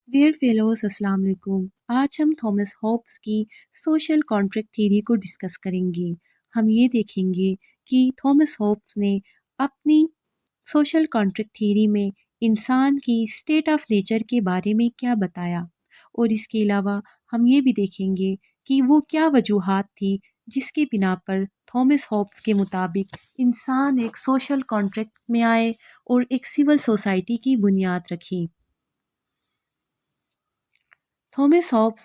Dear fellows السلام علیکم۔ آج ہم تھامس ہوبز کی سوشل کانٹریکٹ تھیوری کو ڈسکس کریں گے۔ ہم یہ دیکھیں گے کہ تھامس ہوبز نے اپنی سوشل کانٹریکٹ تھیوری میں انسان کی اسٹیٹ آف نیچر کے بارے میں کیا بتایا، اور اس کے علاوہ ہم یہ بھی دیکھیں گے کہ وہ کیا وجوہات تھی جس کے بنا پر تھامس ہوبز کے مطابق انسان ایک سوشل کانٹریکٹ میں آئے اور ایک سول سوسائٹی کی بنیاد رکھی۔ تھامس ہوبز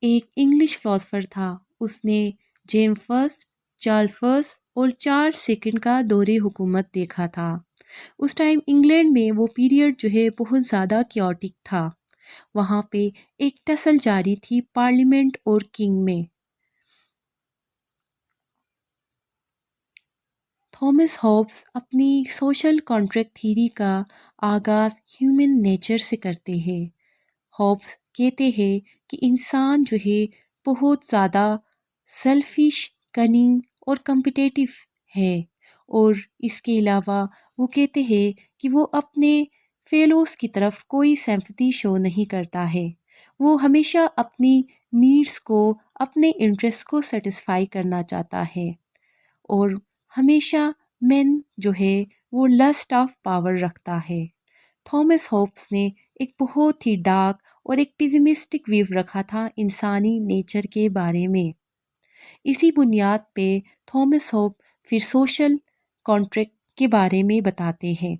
ایک انگلش فلاسفر تھا۔ اس نے جیمز فرسٹ، چارلس فرسٹ اور چارلس سیکنڈ کا دور حکومت دیکھا تھا۔ اس ٹائم انگلینڈ میں وہ پیریڈ جو ہے بہت زیادہ کیوٹک تھا۔ وہاں پہ ایک ٹسل جاری تھی پارلیمنٹ اور کنگ میں۔ تھامس ہوبز اپنی سوشل کانٹریکٹ تھیوری کا آغاز ہیومن نیچر سے کرتے ہیں۔ ہوبز کہتے ہیں کہ انسان جو ہے بہت زیادہ سیلفش، کننگ اور کمپٹیٹو ہے، اور اس کے علاوہ وہ کہتے ہیں کہ وہ اپنے فیلوز کی طرف کوئی سمپتھی شو نہیں کرتا ہے۔ وہ ہمیشہ اپنی نیڈس کو، اپنے انٹرسٹ کو سیٹسفائی کرنا چاہتا ہے، اور ہمیشہ مین جو ہے وہ لسٹ آف پاور رکھتا ہے۔ تھامس ہوبز نے ایک بہت ہی ڈارک اور ایک پیسمسٹک ویو رکھا تھا انسانی نیچر کے بارے میں۔ اسی بنیاد پہ تھامس ہوب پھر سوشل کانٹریکٹ کے بارے میں بتاتے ہیں۔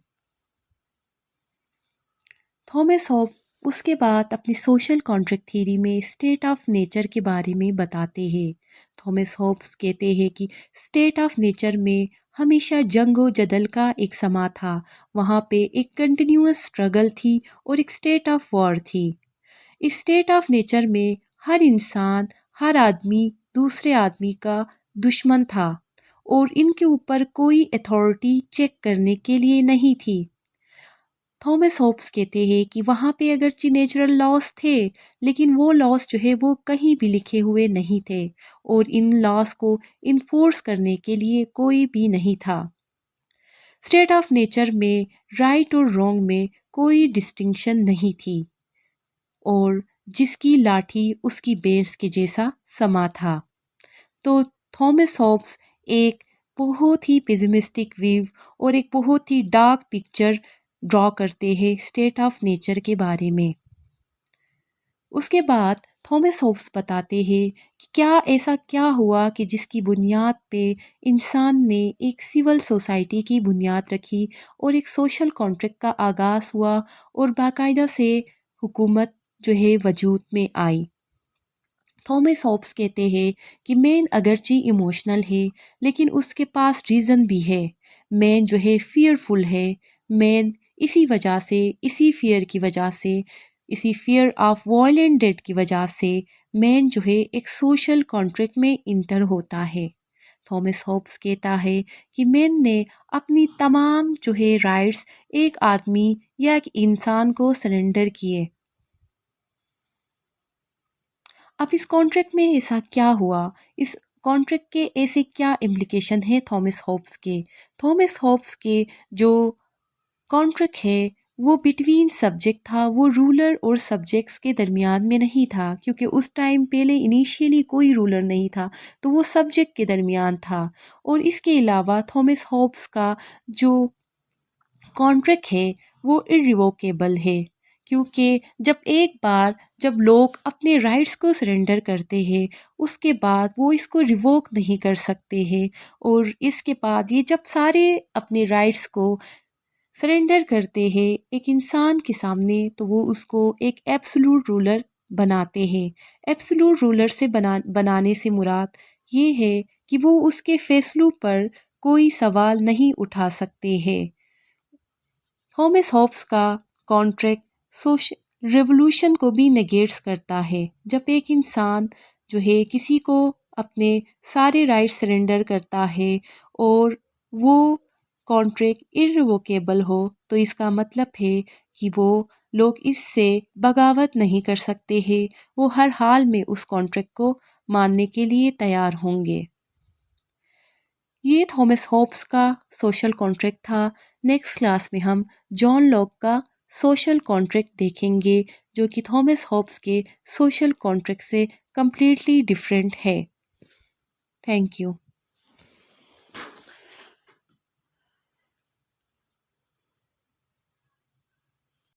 تھامس ہوب اس کے بعد اپنی سوشل کانٹریکٹ تھیوری میں اسٹیٹ آف نیچر کے بارے میں بتاتے ہیں۔ تھامس ہوبز کہتے ہیں کہ اسٹیٹ آف نیچر میں ہمیشہ جنگ و جدل کا ایک سما تھا، وہاں پہ ایک کنٹینیوس اسٹرگل تھی اور ایک اسٹیٹ آف وار تھی۔ اس اسٹیٹ آف نیچر میں ہر انسان، ہر آدمی دوسرے آدمی کا دشمن تھا، اور ان کے اوپر کوئی اتھارٹی چیک کرنے کے لیے نہیں تھی۔ تھامس ہوبز کہتے ہیں کہ وہاں پہ اگرچہ نیچرل لاس تھے، لیکن وہ لاس جو ہے وہ کہیں بھی لکھے ہوئے نہیں تھے، اور ان لاس کو انفورس کرنے کے لیے کوئی بھی نہیں تھا۔ اسٹیٹ آف نیچر میں رائٹ اور رانگ میں کوئی ڈسٹنکشن نہیں تھی، اور جس کی لاٹھی اس کی بیس کے جیسا سما تھا۔ تو تھامس ہوبز ایک بہت ہی پیسمسٹک ویو اور ایک بہت ہی ڈارک پکچر ڈرا کرتے ہیں اسٹیٹ آف نیچر کے بارے میں۔ اس کے بعد تھامس ہوبز بتاتے ہیں کہ کیا ایسا کیا ہوا کہ جس کی بنیاد پہ انسان نے ایک سول سوسائٹی کی بنیاد رکھی اور ایک سوشل کانٹریکٹ کا آغاز ہوا، اور باقاعدہ سے حکومت جو ہے وجود میں آئی۔ تھامس ہوبز کہتے ہیں کہ مین اگرچہ ایموشنل ہے، لیکن اس کے پاس ریزن بھی ہے۔ مین جو ہے فیئرفل ہے۔ مین اسی وجہ سے، اسی فیئر کی وجہ سے، اسی فیئر آف وائلنٹ ڈیتھ کی وجہ سے مین جو ہے ایک سوشل کانٹریکٹ میں انٹر ہوتا ہے۔ تھامس ہوبز کہتا ہے کہ مین نے اپنی تمام جو ہے رائٹس ایک آدمی یا ایک انسان کو سرنڈر کیے۔ اب اس کانٹریکٹ میں ایسا کیا ہوا؟ اس کانٹریکٹ کے ایسے کیا امپلیکیشن ہے تھامس ہوبز کے؟ تھامس ہوبز کے جو کانٹریکٹ ہے وہ بٹوین سبجیکٹ تھا، وہ رولر اور سبجیکٹس کے درمیان میں نہیں تھا، کیونکہ اس ٹائم پہلے انیشیلی کوئی رولر نہیں تھا، تو وہ سبجیکٹ کے درمیان تھا۔ اور اس کے علاوہ تھامس ہوبز کا جو کانٹریکٹ ہے وہ irrevocable ہے، کیونکہ جب لوگ اپنے رائٹس کو سرنڈر کرتے ہیں، اس کے بعد وہ اس کو ریووک نہیں کر سکتے ہیں، اور اس کے بعد یہ جب سارے اپنے رائٹس کو سرنڈر کرتے ہیں ایک انسان کے سامنے، تو وہ اس کو ایک ایبسولوٹ رولر بناتے ہیں۔ ایبسولوٹ رولر سے بنانے سے مراد یہ ہے کہ وہ اس کے فیصلوں پر کوئی سوال نہیں اٹھا سکتے ہیں۔ تھامس ہوبز کا کانٹریکٹ ریولوشن کو بھی نیگیٹس کرتا ہے۔ جب ایک انسان جو ہے کسی کو اپنے سارے رائٹ سرنڈر کرتا ہے اور وہ کانٹریکٹ irrevocable ہو، تو اس کا مطلب ہے کہ وہ لوگ اس سے بغاوت نہیں کر سکتے ہیں، وہ ہر حال میں اس کانٹریکٹ کو ماننے کے لیے تیار ہوں گے۔ یہ تھامس ہوبز کا سوشل کانٹریکٹ تھا۔ نیکسٹ کلاس میں ہم جان لاک کا سوشل کانٹریکٹ دیکھیں گے جو کہ تھامس ہوبز کے سوشل کانٹریکٹ سے کمپلیٹلی ڈفرینٹ ہے۔ Thank you.